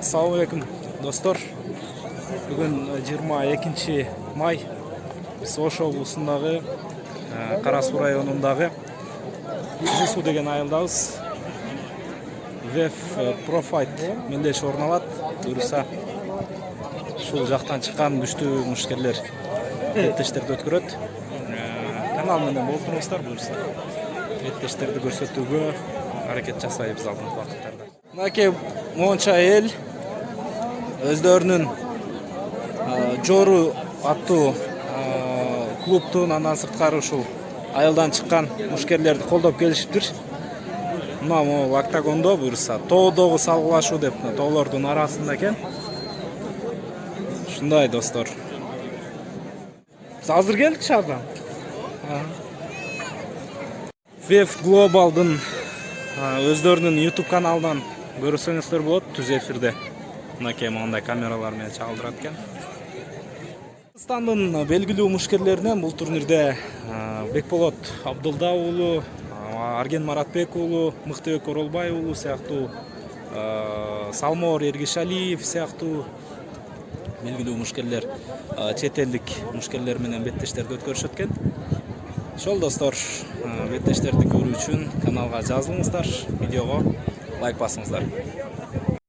Assalamu alaikum dostlar. Bugün 22 may. Biz Ошо облусундагы Кара Суу районундагы Кызыл Суу деген айылдабыз. Вев Профайт мендеш орун алат. Буюрса ушул жактан чыккан күчтүү мушкерлер беттештерди өткөрөт. Канал менен болсоңуздар буюрса беттештерди көрсөтүүгө аракет жасайбыз алдыңкы убакыттарда. Мынакей монча эл өздөрүнүн Жору аттуу клубтун андан сырткары ушул айылдан чыккан мушкерлерди колдоп келишиптир. Мына могу октагондо буюрса тоодогу салгылашуу деп тоолордун арасында экен. Ушундай достор. Биз азыр келдик шаардан. Вев Глобалдын өздөрүнүн YouTube каналынан көрсөңүздөр болот, түз эфирде. Мынакей мындай камералар менен чагылдырат экен. Кыргызстандын белгилүү мушкерлеринен бул турнирде Бекболот Абдулда уулу, Арген Маратбек уулу, Мыктыбек Оролбай уулу сыяктуу, Салмоор Эргишалиев сыяктуу белгилүү мушкерлер, чет элдик мушкерлер менен беттештерди өткөрүшөт экен. Ошол достор, беттештерди көрүү үчүн каналга жазылыңыздар, видеого лайк басыңыздар.